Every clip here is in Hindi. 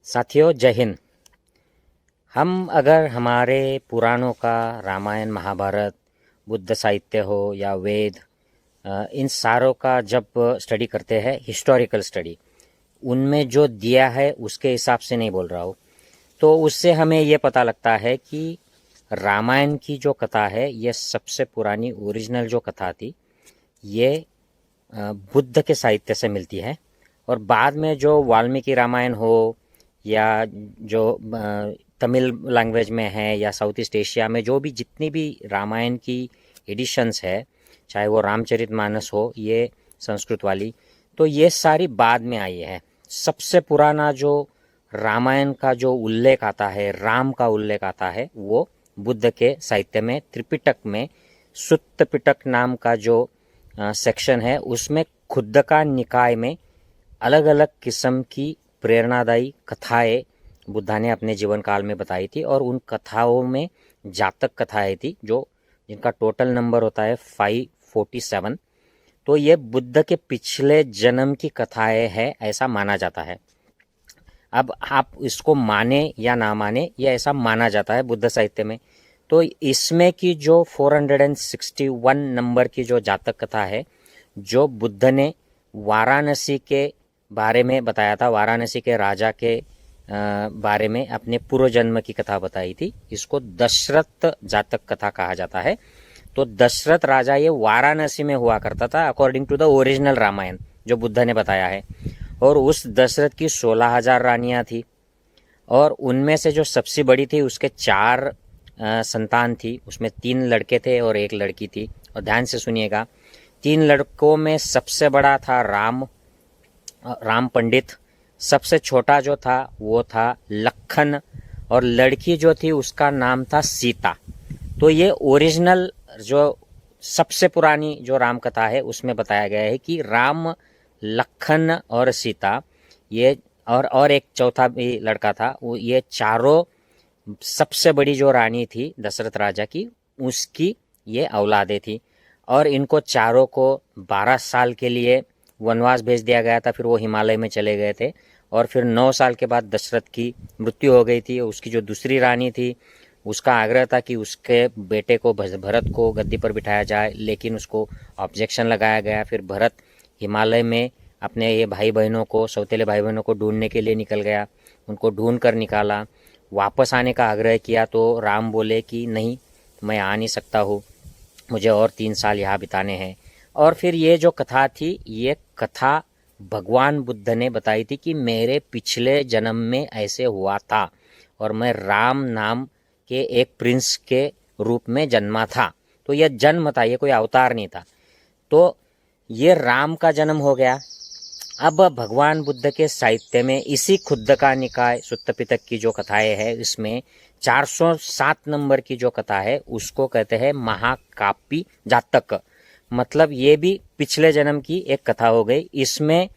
साथियों जय हिंद। हम अगर हमारे पुराणों का रामायण महाभारत बुद्ध साहित्य हो या वेद इन सारों का जब स्टडी करते हैं हिस्टोरिकल स्टडी उनमें जो दिया है उसके हिसाब से नहीं बोल रहा हूँ, तो उससे हमें ये पता लगता है कि रामायण की जो कथा है ये सबसे पुरानी ओरिजिनल जो कथा थी ये बुद्ध के साहित्य से मिलती है। और बाद में जो वाल्मीकि रामायण हो या जो तमिल लैंग्वेज में है या साउथ ईस्ट एशिया में जो भी जितनी भी रामायण की एडिशंस है, चाहे वो रामचरितमानस हो ये संस्कृत वाली, तो ये सारी बाद में आई है। सबसे पुराना जो रामायण का जो उल्लेख आता है, राम का उल्लेख आता है, वो बुद्ध के साहित्य में त्रिपिटक में सुत्त पिटक नाम का जो सेक्शन है उसमें खुद्दका निकाय में अलग अलग किस्म की प्रेरणादायी कथाएं बुद्धा ने अपने जीवन काल में बताई थी। और उन कथाओं में जातक कथाएं थी जो जिनका टोटल नंबर होता है 547। तो ये बुद्ध के पिछले जन्म की कथाएं हैं ऐसा माना जाता है। अब आप इसको माने या ना माने, ये ऐसा माना जाता है बुद्ध साहित्य में। तो इसमें की जो 461 नंबर की जो जातक कथा है जो बुद्ध ने वाराणसी के बारे में बताया था, वाराणसी के राजा के बारे में अपने पूर्व जन्म की कथा बताई थी, इसको दशरथ जातक कथा कहा जाता है। तो दशरथ राजा ये वाराणसी में हुआ करता था according to the original Ramayana जो बुद्ध ने बताया है। और उस दशरथ की 16,000 रानियां थी और उनमें से जो सबसे बड़ी थी उसके 4 संतान थी, उसमें 3 लड़के थे और 1 लड़की थी। और ध्यान से सुनिएगा, 3 लड़कों में सबसे बड़ा था राम पंडित, सबसे छोटा जो था वो था लखन और लड़की जो थी उसका नाम था सीता। तो ये ओरिजिनल जो सबसे पुरानी जो राम कथा है उसमें बताया गया है कि राम, लखन और सीता ये और एक चौथा भी लड़का था, वो ये चारों सबसे बड़ी जो रानी थी दशरथ राजा की उसकी ये औलादे थी। और इनको चारों को 12 साल के लिए वनवास भेज दिया गया था, फिर वो हिमालय में चले गए थे। और फिर 9 साल के बाद दशरथ की मृत्यु हो गई थी। उसकी जो दूसरी रानी थी उसका आग्रह था कि उसके बेटे को भरत को गद्दी पर बिठाया जाए, लेकिन उसको ऑब्जेक्शन लगाया गया। फिर भरत हिमालय में अपने ये भाई बहनों को, सौतेले भाई बहनों को ढूंढने के लिए निकल गया, उनको ढूंढ कर निकाला, वापस आने का आग्रह किया तो राम बोले कि नहीं, मैं आ नहीं सकता हूँ, मुझे और 3 साल यहाँ बिताने हैं। और फिर ये जो कथा थी ये कथा भगवान बुद्ध ने बताई थी कि मेरे पिछले जन्म में ऐसे हुआ था और मैं राम नाम के एक प्रिंस के रूप में जन्मा था। तो यह जन्म था, ये कोई अवतार नहीं था। तो ये राम का जन्म हो गया। अब भगवान बुद्ध के साहित्य में इसी खुद्दका निकाय सुत्त पिटक की जो कथाएं है इसमें 407 नंबर की जो कथा है उसको कहते हैं महाकापी जातक। मतलब ये भी पिछले जन्म की एक कथा हो गई। इसमें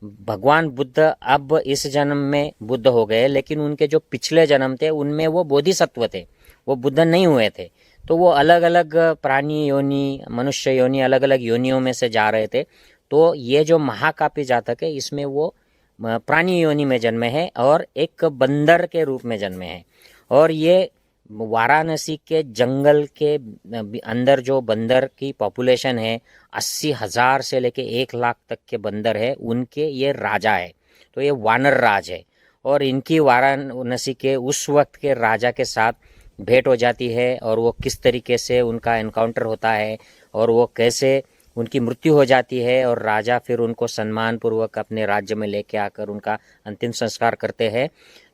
भगवान बुद्ध अब इस जन्म में बुद्ध हो गए, लेकिन उनके जो पिछले जन्म थे उनमें वो बोधिसत्व थे, वो बुद्ध नहीं हुए थे। तो वो अलग अलग प्राणी योनि, मनुष्य योनि, अलग अलग योनियों में से जा रहे थे। तो ये जो महाकापी जातक है इसमें वो प्राणी योनि में जन्मे हैं और एक बंदर के रूप में जन्मे हैं। और ये वाराणसी के जंगल के अंदर जो बंदर की पॉपुलेशन है 80,000 से लेके 1 लाख तक के बंदर है, उनके ये राजा है। तो ये वानर राज है। और इनकी वाराणसी के उस वक्त के राजा के साथ भेंट हो जाती है और वो किस तरीके से उनका एनकाउंटर होता है और वो कैसे उनकी मृत्यु हो जाती है और राजा फिर उनको सम्मान पूर्वक अपने राज्य में लेके आकर उनका अंतिम संस्कार करते हैं।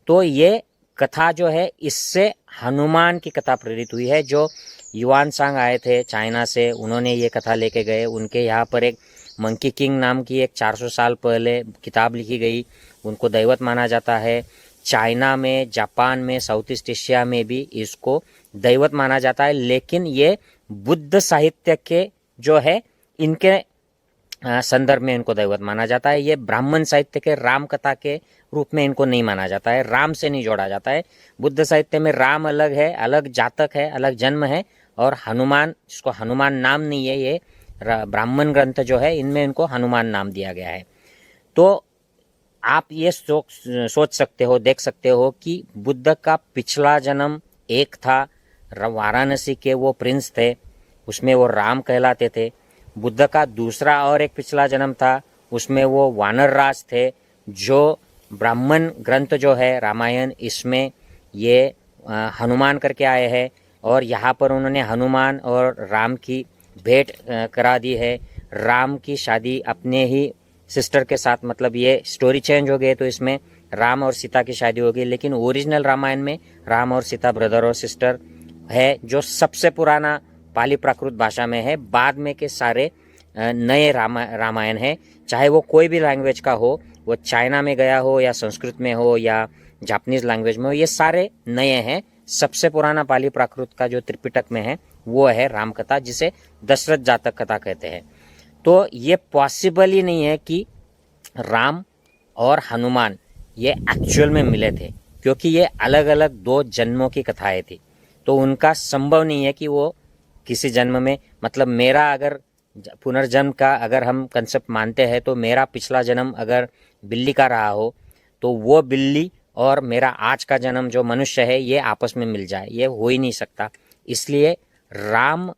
तो ये कथा जो है इससे हनुमान की कथा प्रेरित हुई है। जो युआन सांग आए थे चाइना से, उन्होंने ये कथा लेके गए। उनके यहाँ पर एक मंकी किंग नाम की एक 400 साल पहले किताब लिखी गई, उनको दैवत माना जाता है। चाइना में, जापान में, साउथ ईस्ट एशिया में भी इसको दैवत माना जाता है। लेकिन ये बुद्ध साहित्य के जो है इनके संदर्भ में इनको दैवत माना जाता है। ये ब्राह्मण साहित्य के राम कथा के रूप में इनको नहीं माना जाता है, राम से नहीं जोड़ा जाता है। बुद्ध साहित्य में राम अलग है, अलग जातक है, अलग जन्म है। और हनुमान, जिसको हनुमान नाम नहीं है, ये ब्राह्मण ग्रंथ जो है इनमें इनको हनुमान नाम दिया गया है। तो आप ये सोच सकते हो, देख सकते हो कि बुद्ध का पिछला जन्म एक था, वाराणसी के वो प्रिंस थे, उसमें वो राम कहलाते थे। बुद्ध का दूसरा और एक पिछला जन्म था, उसमें वो वानर राज थे, जो ब्राह्मण ग्रंथ जो है रामायण, इसमें ये हनुमान करके आए हैं, और यहाँ पर उन्होंने हनुमान और राम की भेंट करा दी है। राम की शादी अपने ही सिस्टर के साथ, मतलब ये स्टोरी चेंज हो गई तो इसमें राम और सीता की शादी हो गई, लेकिन ओरिजिनल रामायण में राम और सीता ब्रदर और सिस्टर है, जो सबसे पुराना पाली प्राकृत भाषा में है। बाद में के सारे नए रामायण है, चाहे वो कोई भी लैंग्वेज का हो, वो चाइना में गया हो या संस्कृत में हो या जापानीज लैंग्वेज में हो, ये सारे नए हैं। सबसे पुराना पाली प्राकृत का जो त्रिपिटक में है वो है राम कथा, जिसे दशरथ जातक कथा कहते हैं। तो ये पॉसिबल ही नहीं है कि राम और हनुमान ये एक्चुअल में मिले थे, क्योंकि ये अलग अलग 2 जन्मों की कथाएं थी। तो उनका संभव नहीं है कि वो किसी जन्म में, मतलब मेरा अगर पुनर्जन्म का अगर हम कंसेप्ट मानते हैं, तो मेरा पिछला जन्म अगर बिल्ली का रहा हो, तो वो बिल्ली और मेरा आज का जन्म जो मनुष्य है ये आपस में मिल जाए, ये हो ही नहीं सकता। इसलिए राम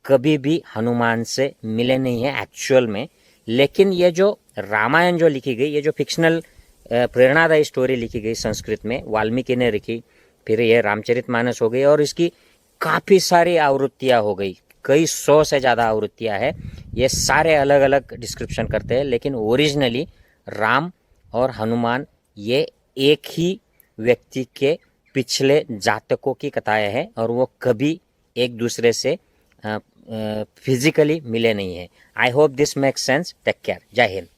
कभी भी हनुमान से मिले नहीं है एक्चुअल में। लेकिन ये जो रामायण जो लिखी गई, ये जो फिक्शनल प्रेरणादायी स्टोरी लिखी गई संस्कृत में, वाल्मीकि ने लिखी, फिर ये रामचरितमानस हो गई, और इसकी काफ़ी सारी आवृत्तियाँ हो गई, कई 100 से ज़्यादा आवृत्तियाँ हैं। ये सारे अलग अलग डिस्क्रिप्शन करते हैं, लेकिन ओरिजिनली राम और हनुमान ये एक ही व्यक्ति के पिछले जातकों की कथाएं हैं, और वो कभी एक दूसरे से फिजिकली मिले नहीं है। I hope this makes sense. Take care. जय हिंद।